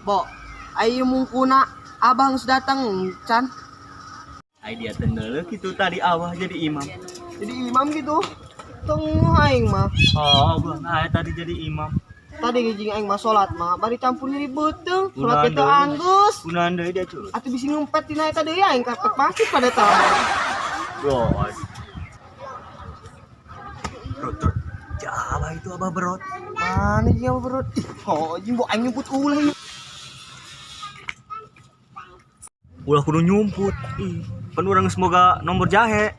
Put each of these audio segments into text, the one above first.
Bo, ayo mungkuna abang sudah datang, Chan. Ai dia tenel gitu tadi awah jadi imam. Jadi imam gitu. Tong aing mah. Oh, bulan ai tadi jadi imam. Tadi gijing aing mah salat mah bari campur nyeri beuteung. Salat kita anggus. Kunaon deui dia curut. Atuh bisi ngumpet tina eta deui aing kapek masuk pada tahu. God. Brot. Jaba itu abah berot. Mana dia berut? Oh, jeung bo aing nyumput ulah. Ulah kudu nyumput. Pan urang semoga nomor jahe.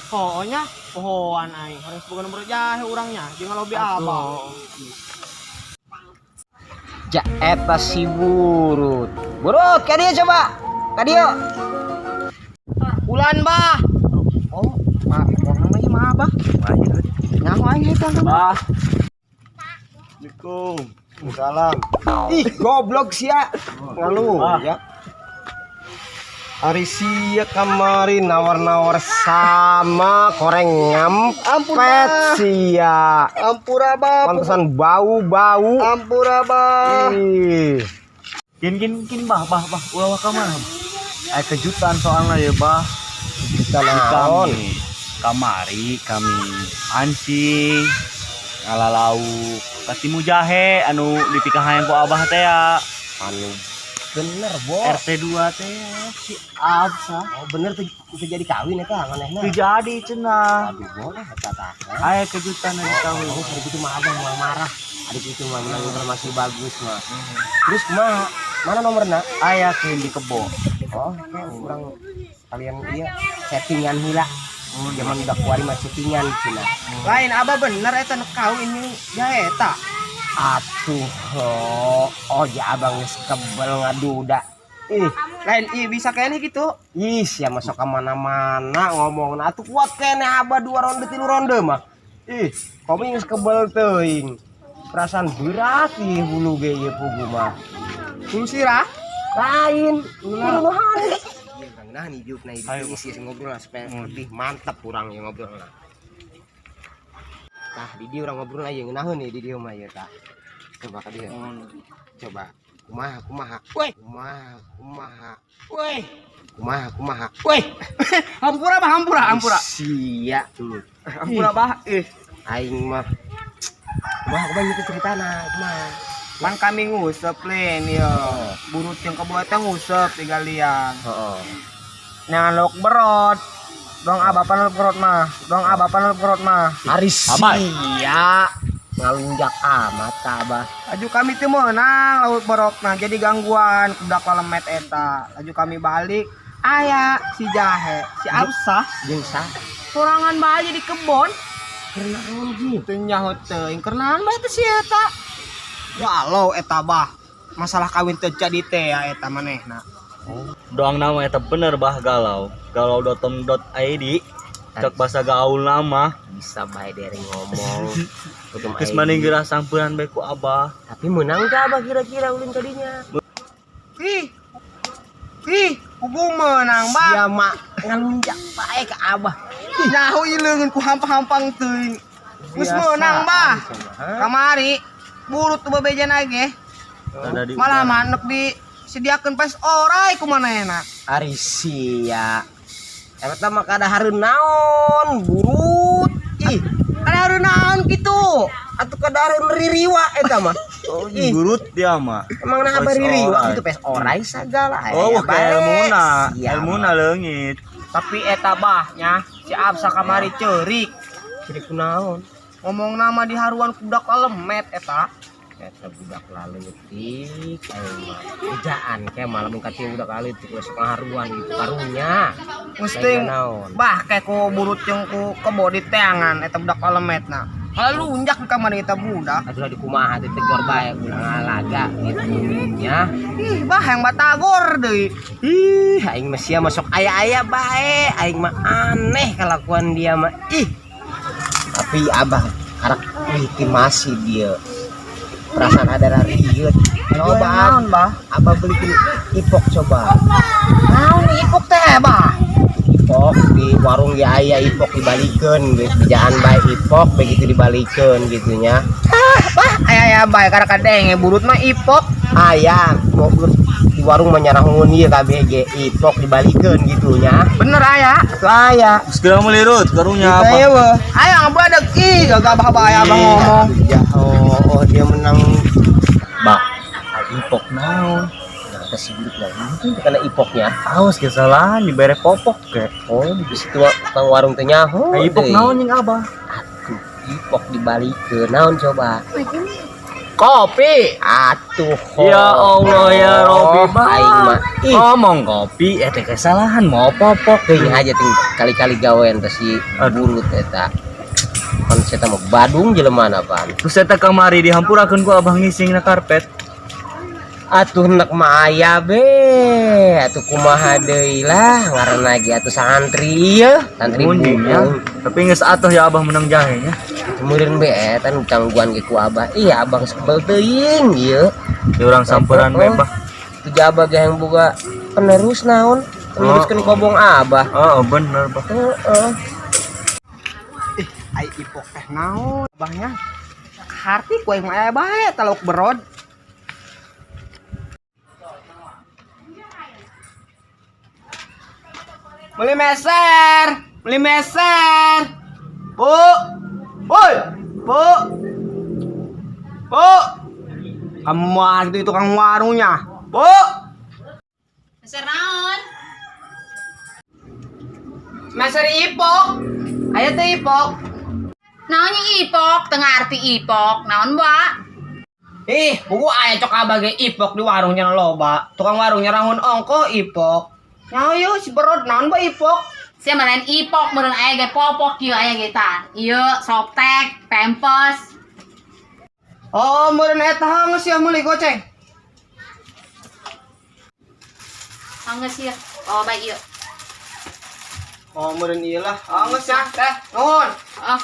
Pokoknya pohoan aing harus bukan nomor jahe urangnya jeung lobi abang. Ja eta si burut. Burut, ka dieu coba. Ka dieu. Ulan bah. Oh, Pak, namanya mah Abah. Nyaho aing eta Bah. Assalamualaikum. Salam. Ih, goblok sia. Lalu ya. Ari sia kamari nawar-nawar sama koreng ngampet sia. Ampura bah. Pantesan bau-bau. Ampura bah. Ih. Kin bah. Ulah ka mana? Ai kejutan soalnya ya, Bah. Kita naon? Kamari kami ancing ngalalau katimu jahe anu dipikahayang ku abah teh ya. Anu bener, Bo. RT 2 teh si Absa. Oh, bener tuh jadi kawin eta manehna. Teu jadi cenah. Aduh, boleh eta tah. Aya kejutan dari kawin. Oh, hari itu mah abang mau marah. Adik itu mah menang informasi bagus mah. Terus kumaha? Mana nomorna? Aya ke di kebo. Oh, kurang kalian iya settingan hila. Zaman udah kuari mah settingan cina. Lain abah bener eta nu kawin jeung jahe eta. Atuh, oh ja abang geus kebel ngaduda. Lain ieu bisa kene gitu. Ih, sia masuk ka mana-mana ngomongna atuh kuat kene abah 2 ronde 3 ronde mah. Komi geus kebel teuing. Perasaan berat ih hulu ge ieu pugu mah. Hulu sirah Lain, ulah. Nah nih juk nah isi ngobrol supaya lebih mantap kurang yang ngobrol lah. Tah di dia orang ngobrol aja ngeunaheun nih di dia mah ya tah. Coba ka dia. Coba. Kumaha. Weh. Kumaha. Weh. Hampura. Sia tuh. Hampura bah. Aing mah. Kumaha gitu ceritana kumaha. Pan kami ngusep len ya. Burut yang kebuat teh ngusep tigalian. Heeh. Nang lok berot. Dong abah panel berot mah. Ari sia. Ngalunjak amat Abah. Aju kami teu meunang laut berotna jadi gangguan kudak lalemet eta. Aju kami balik Aya si Jahe, si Absah, jeung sah sorangan bae di kebon. karena naon gitu. Teu nyaho teuing keurnahan bae teh si eta. Walau eta bah, masalah kawin teu jadi teh ya eta manehna. Doang nama eta bener bah galau.com.id cek bahasa gaul nama Bisa bae dari ngomong. Kudu geus mending geura sampeurang bae ku abah. Tapi menang teh Abah kira-kira ulin kadinya. Ih, kudu menang bah. Ya mak ngalunjak bae ka Abah. Nyaho ileungeun ku hampang-hampang teuing. Geus menang bah. Kamari burut tuh bebejan ge. Ada di Malah manep disediakeun pes orai ku manehna. Ari sia. Eta mah kada hareun naon, burut. Ih, Ada hareun naon kitu? atuh kada hareun ririwa eta mah. Ih, burut dia mah. emang nah Pes ririwa orai. itu pes orai sagala. Oh, kayak ilmuna, Siap. ilmuna leungit. Tapi eta bahnya si Absa kamari ceurik. Jadi kunaon? Ngomong nama di haruan budak lemet eta. Eta budak laletik aing mah. Kerjaan kayak malam kati budak laletik geus ngaharuan gitu karunya. Musting naon? bah kayak ku burut jeung ku kebo di teangan eta budak lemetna. Kalau lunjak di kamar eta budak. Atuh di kumaha teh tegor bae ulang alaga gitu nya. Ih, bah yang batagor deui. Ih, aing mah sia masuk aya-aya bae. Aing mah aneh kelakuan dia mah. Ih. Tapi Abah karak legitimasi dia. Perasaan ada rariut. Coba naon, Bah? Abah belikin ipok coba. Naon nih ipok teh, Bah? Ipok di warung ya aya ipok dibalikeun gitu. Kerjaan bae ipok begitu dibalikeun gitunya. Bah, aya bae kadang-kadang burut mah ipok. Aya mau di warung menyarahun ieu KBG ipok dibalikeun gitunya. Bener aya. Itu aya. Segera melirut karunya apa? Ayo weh. Ayo ngabadag ih, gagah bah abang ngomong. Ya, oh dia menang. Bah, ipok naon? Nah, si buruk lagi itu karena ipoknya. Awas kesalahan dibere popok ke. Oh, di situ tukang warung teh nyaho. Ipok deui. naon yang abah? Atuh, ipok dibalikeun naon coba? Kopi. Atuh. Ya Allah ya Robbi Aing mah. Ih, ngomong kopi eta kesalahan mau popok teuing aja ting kali-kali gawean teh si burut eta. Kon eta mah Badung jelema apaan? terus eta kamari dihampurakeun ku abah ngisingna karpet. Atuh hendak mah aya be, atuh kumaha deui lah ngaranna ge atuh santri ieu, santri Munjingnya, tapi geus atuh ya abah menang jahenya. Kemudian be eta nu tangguhan ge ku Abah. Iya Abang sebel teuing ieu. Di urang samperan we bah. Tu jaba ge yang boga penerus naon? Peneruskeun kobong Abah. Oh, bener bah. Heeh. Ih, ai ipok teh naon? Abahnya harti ku aing mah aya bae taluk berod. Beli meser. Bu. Woi, Bu. Bu. Kamu mah itu tukang warungnya. Bu. Meser naon? Meser ipok. Aya teh ipok. Naon yang ipok? Tengah arti ipok. Naon, Mbak? Ih, buku aya cok abah ge ipok di warungnya loba. Tukang warungnya rangun ongko ipok. Nyaho yeuh si berod naon ba ipok? Sia mah lain ipok meureun aya ge popok ieu aya ge tah. Ieu Softtek, Pampers. Oh, meureun eta geus sia meuli goceng. Anggeus ieu. Oh, bae ieu. Oh, meureun ieu lah. Geus ya, teh. Nuhun. Oh,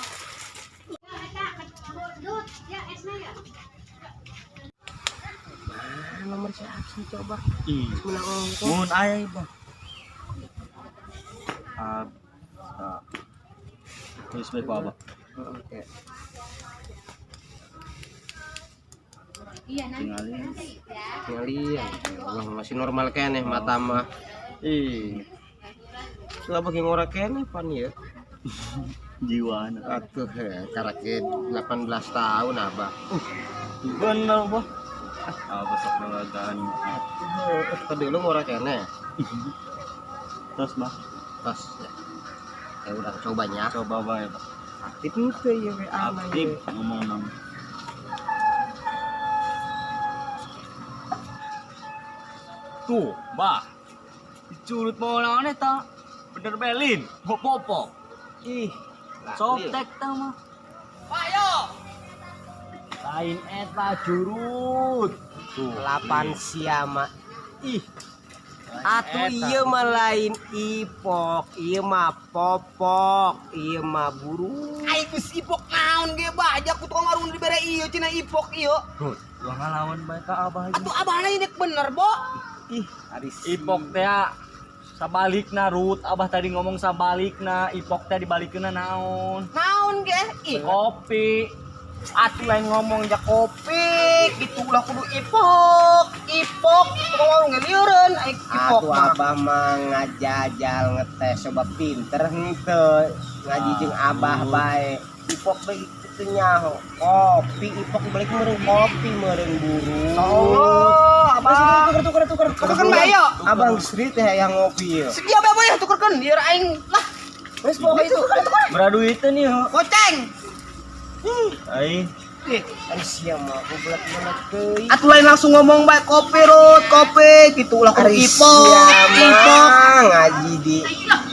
Nomor si Absi coba. Ih, Menang ongko. mun aya bah. Terus bae ku abah. Oke. iya nanti. Ngalian. Allah masih normal keneh mata mah. Ih, Lah bagi ngora keneh pan ieu. jiwana. Atuh karake 18 tahun Abah. Bener bah. Abah sok ngalagaan. Tadi lu ngora keneh. Terus bah, Pas ya udah cobanya. coba bae bah. Aktif teh ieu we Aktif ngomong nama. Tuh, bah. curut mau lawan eta. Bener belin, popok. Ih, Softtek tah mah. Ayo. Lain eta curut. Tuh, 8 siama. Ih, atuh eta. ieu mah lain ipok, ieu mah popok, ieu mah burung. Aing geus ipok naon ge bajak ku tukang warung dibere ieu cenah ipok ieu. Rut, gua ngalawan bae ka abah Atuh abah lain bener, Bo. Ih, ari Ipok teh sabalikna Rut, abah tadi ngomong sabalikna, ipok teh dibalikeunna naon? Naon ge? Ih, Kopi. atuh lain ngomong ja kopi, gitu ulah kudu ipok. Ipok tukang warung ge lieureun aing ipok atuh mah. abah mah ngajajal ngetes coba pinter henteu. Ngaji jeung abah bae. Ipok bae kitu nyaho. Kopi ipok balik meureun kopi meureun burung. Allah, abah. Tuker bae yo. Abang Sri teh yang ngopi ya. Sedia bae boy tukerkeun biar aing lah. Wes bawa itu. Beradu itu nih, ho. Goceng. Ai, Ih, Ari sia mah goblok banget teuy. atuh lain langsung ngomong bae kopi Rut, kopi gitu ulah kudu Ari ipok. sia Ipok. mah ngaji di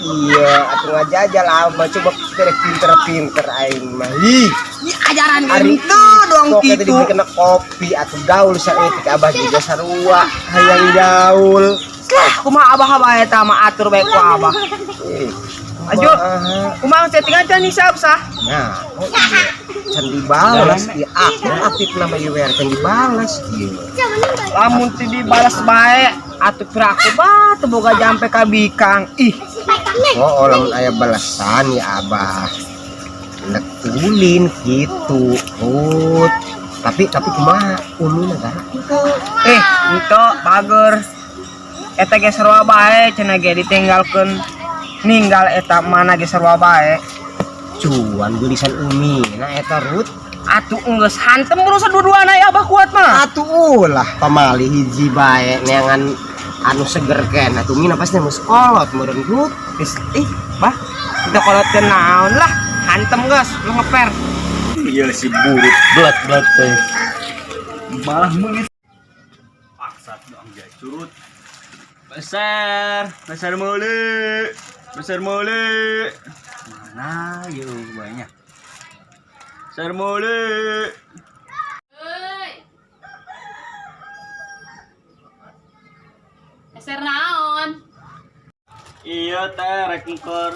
iya atuh ngajajal abah coba pinter-pinter aing mah. Ih, Ih, ajaran Ari gitu dong kok tadi gitu. dibikena kopi atuh gaul saeutik abah juga sarua hayang gaul. Lah, kumaha abah bae eta mah atur bae ku abah. Eh, Ajo. Kumaha setting aja nih sab sah. Nah, oh iya. Can dibalas ieu aktif nama ieu wer can dibalas ieu. Lamun teu dibalas bae atuh piraku bah teu boga jampe ka bikang. Ih, Oh, lamun aya balasan ya abah. Letulin gitu. Rut. Tapi kumaha ulun negara ento bager. Eta ge sarua bae cenah ge ditinggalkeun ninggal eta mana ge sarua bae. cuan geulisan umi nah eta Rut. Atuh geus hantem urusan dua-duana ya abah kuat mah. Atuh ulah pamali hiji bae neangan anu seger ken atuh mina pasti geus kolot meureun Rut. Ih, bah, kita kolot teu naon lah. Hantem geus, lu ngeper. iya si burut belat teh. Malah meungit. Paksat dong ya curut. Besar mule. Mana yuk banyak. Besar mule. Hei. Eser naon? Iya teh rek ngker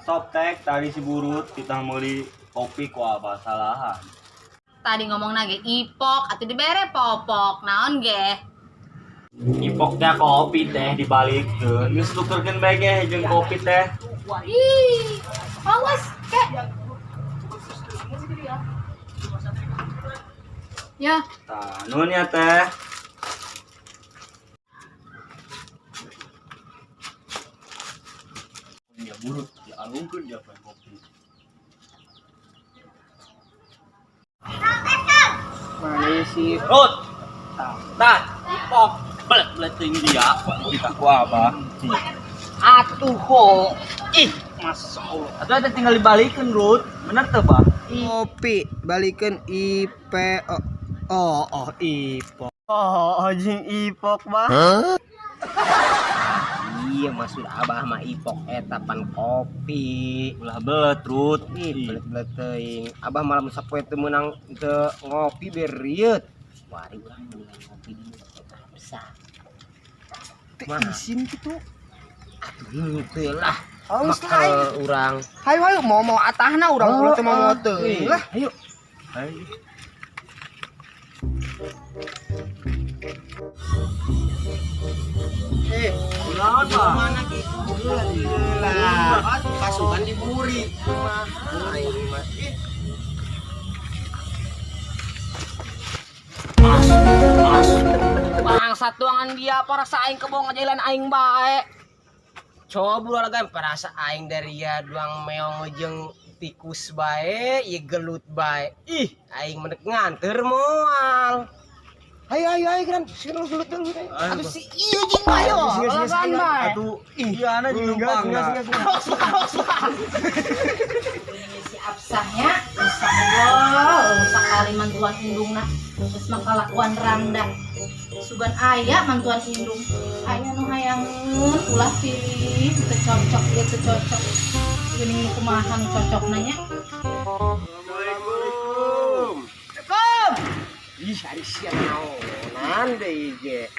softtek tadi si burut kita meuli kopi ku abah salahan. Tadi ngomong nage ipok atau dibere popok naon ge? Ipok teh kopi teh dibalik tuh. Geus tukerkeun bae ge jeung kopi teh. Ih, awas kek. Ya, Tah, nuhun ya teh. Ya burut, ya alungkeun ya bae kopi. Mana sih? Rut. Tah, ipok belet ting dia. Kita ku abah. Atuh ho. Ih, Masya Allah. Atuh eta tinggal dibalikeun Rut. Bener teu, Pak? Kopi balikeun ipok. Oh, jeung ipok mah. Iya maksud abah mah ipok eta pan kopi. Ulah belet Rut. Ih, belet-belet teuing. Abah malam sapoe teu meunang teu ngopi berieut. Wari urang meunang ngopi di eta besar. Teu izin kitu. Atuh henteu lah. Haus Makel lah. urang. Hayu mau atahna urang ulah teu mau teuing lah. Ayo. Ayo. Naon, Pak? Mana gitu? Lah, pasukan diburi. Aing mah. Bangsat doangan dia parasa aing kebong ngajailan aing bae. Coba buruan lagi perasa aing dari ya doang meong jeung tikus bae, ieu gelut bae. Ih, aing menek nganter moal. Ayo kan, sini gelut dulu. Aduh si ieu jeung ayo. Alasan bae. Atuh, iya na jeung numpangna. si absahnya, insya Allah, sekali mantuan indungna, terus makalakuan randa. sugan ayah mantuan indung. Ayah nu hayangeun ulah pilih teu cocok ieu teu cocok. Geuning kumaha nu cocok nanya. Assalamualaikum. Ih, hari siang naonan deui ge.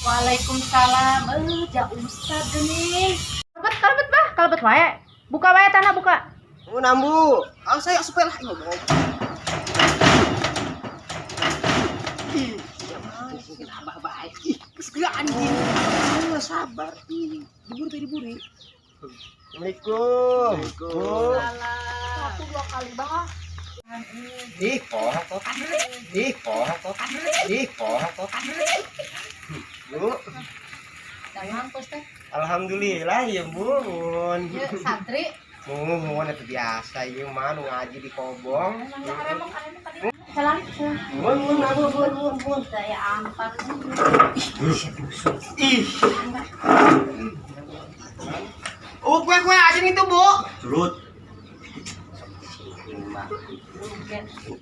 Waalaikumsalam. Ja Ustad geuning. Kalebet wae. Buka wae tanah buka. Nambu. Saya sepel ngomong. Ih, abah baik. Ih, segera anjing. Sabar. Ih, diburi. Assalamualaikum. Satu dua kali bah. Ih, pohon kok. Bu, Jangan Ustad. alhamdulillah ya Bun. Ieu santri. Mun itu biasa ieu mah nu ngaji di Kobong. Salam. Bun. Saya ampat. Ih. Oh, kue asin itu, Bu. Surut.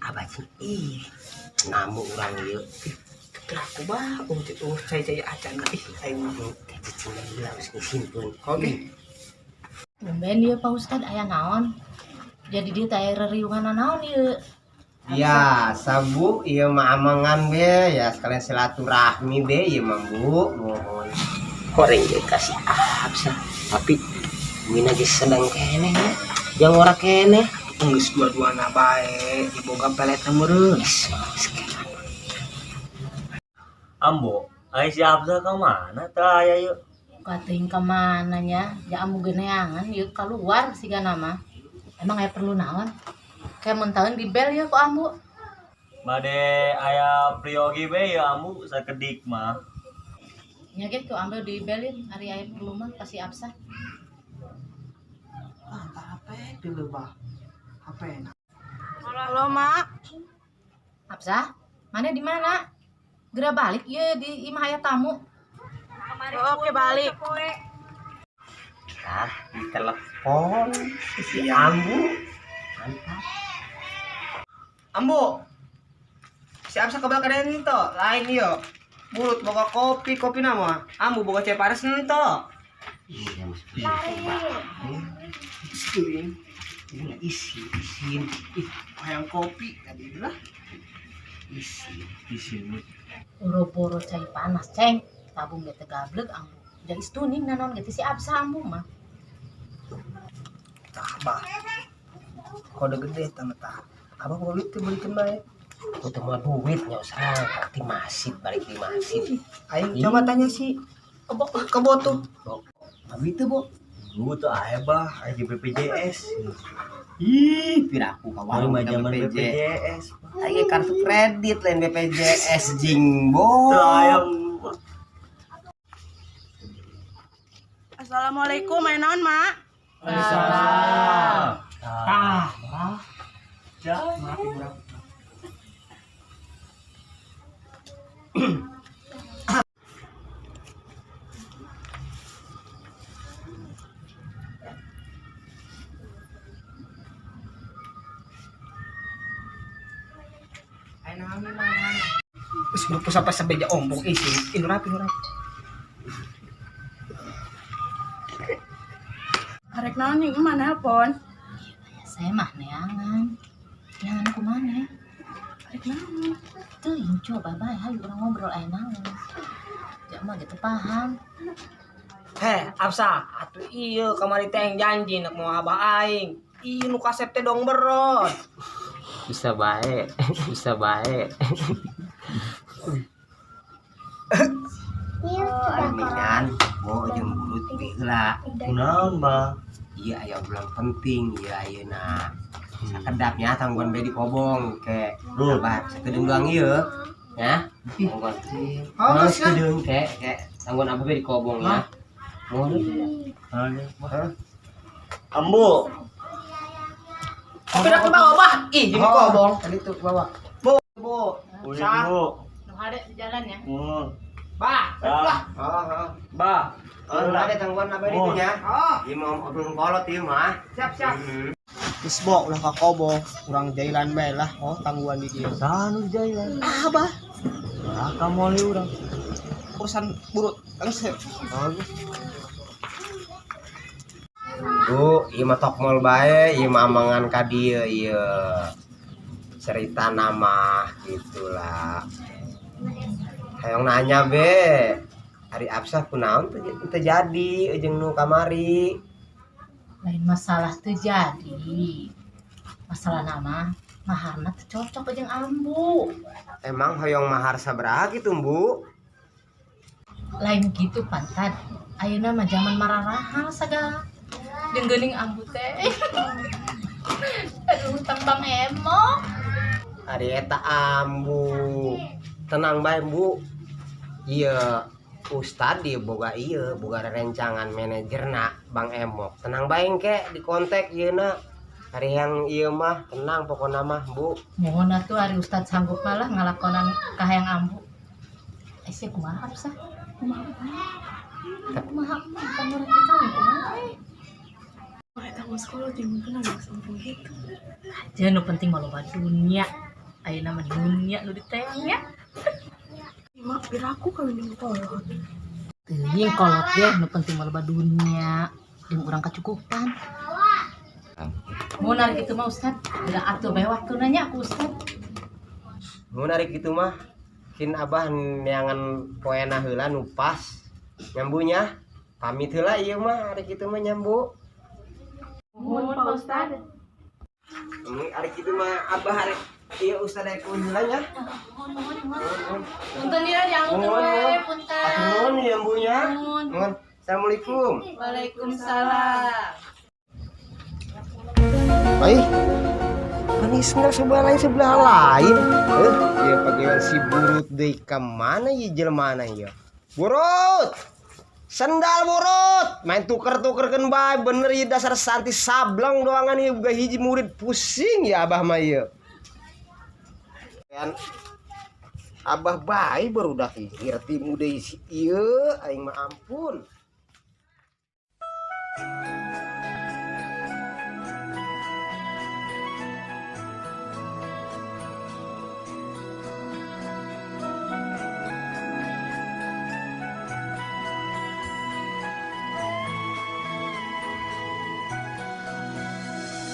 Abah sih. Ih. Namu urang ieu. Aku bah, saya acan ih saya mau cicing bilang simpen. Oke. Tumben dia Pak Ustad aya naon. Jadi dia teh reriungan naon ieu. Ya, sabu ieu mah amangan be ya sekalian silaturahmi be ieu mah Bu. Mohon. Koreng ge kasih absa. Tapi mina ge sedang kene ya. Yang ora kene geus dua-duana bae diboga pelet meureus. Ambo, ai si Abza ka mana teh aya yeuh? Kating kemana nya? Ya amu geneangan yuk keluar siga nama. Emang aya perlu naon? Kayak mentaun di bel ya kok amu. Bade aya priogi we ya ambu sakedik mah. Nya ge tuh ambil di belin ari aya perlu mah pasti absah. HP dulu, Bah. HP. Halo, Mak. Absah? Mana di mana? Gera balik ya di imah aya tamu. Oke, balik. Ah, di telepon si Ambu. Mantap. Ambu. Si Amsa kebal keren ento, lain yo. Bulut boga kopi nama. Ambu boga cai panas ento. Iya, Mas. Isin. Ini isin. Ih, hayang kopi tadi lah. Isin. Boro-boro cai panas, Ceng. Tabung ge teh gablek ambu. Jadi stuning nanon gitu si absah ambu mah. Abah. Kode gede tah. Abah mau duit teh belikeun bae. Itu mah duit nya usah pasti masif balik di masif. Ayo coba tanya si kebo tuh. Abi teh, Bu. Gua tuh aya bah, aya di BPJS. Ih, piraku ka warung Zaman BPJS. BPJS. Aya kartu kredit lain BPJS jingbo. Teu aya. Assalamualaikum, main naon, Mak? Waalaikumsalam. Ya, Maaf Ibu. Terus grupo sampai sebeja ombok isi. Inurapi. Arek naon yang mana nelpon? Saya mah neangan. Neangan kumana? Arek naon? Teuing coba bae hayu urang ngobrol aya naon. Ya mah gitu paham. Heh, Absa, atuh ieu kamari teh yang janji nak mau abah aing. Ieu nu kasep teh dong berot. Bisa baik. Aminan, mau jeung bulut bihla. kunaon bah? Iya aya bulan penting, iya ayeuna. Sakedapnya tangguhan bae di Kobong ke Abah sakedeung doang ieu. Ya. Tangguhan. Oh, sakedeung ke tangguhan Abah bae di Kobong ya. Mohon. Ambo, Tapi nak bawa bah. Ih, jadi kobong. Tadi tuh bawa. Bu. udah Bu. Nu hade di jalan ya. Bah. Ya, Oh. bah. Oh, ada tangguhan Abah itu ya. Oh, Ieu mah obrol kolot ieu mah. siap. Geus bo ulah ka Kobong, urang jailan bae lah. Oh, tangguhan di dieu. Sanu jailan. Abah. Kamu oleh urang. urusan burut. Langsung. Bu, ieu mah tok moal bae, ieu mah amangan ka dieu ieu. Cerita nama gitulah. Hayang nanya be. Hari absah kunaon teu jadi jeung nu kamari. Lain masalah terjadi. Masalah nama maharna teu cocok jeung ambu. Emang hoyong mahar sabaraha gitu, Bu? Lain gitu pantat. Ayeuna mah zaman mararahal sagala. Jeung geuning ambu teh. Aduh tambang emo. Ari eta ambu. Tenang bae, Bu. Iya, Ustad dia boga rencangan manajerna Bang Emok. Tenang bae engke di kontak yeuna. Hari yang ieu mah tenang pokona mah, Bu. Mohon atuh ari Ustad sanggup malah ngalakonan kahayang ambu. Sia kumaha sah? Kumaha kan urang di kami kumaha? Kita mau sekolah jangan kenal sama gitu. Jangan nu penting mah loba dunia. Ayeuna mah dunia nu diteang ya. Mak, biar aku kawin dengan kolot. Teuing kolot deh, nu penting mah loba dunia. Jeung urang kacukupan. Mau narik itu mah Ustad, udah atuh bae waktu nanya aku Ustad. Mun ari kitu mah kin Abah neangan poena heula nu pas. Nyambunya pamit heula ieu mah ari kitu mah nyambu. Mohon Pak Ustad. Ari kitu mah Abah ari ieu Ustad aya heula nya. Punten ya diangkut Mohon, we, mohon. punten. Atur nuhun nyambunya. Nuhun. Nuhun. Assalamualaikum. Waalaikumsalam. Ai, manis nggak sebelah lain. Ya pageuan si burut deui ka mana ye jelema ya? Burut. Sendal burut. Main tuker-tukerkeun bae bener ieu dasar santi sableng doangan ieu boga hiji murid pusing ya Abah mah ieu. Kan Abah bae barudak ieu ngerti muda ieu aing mah ampun.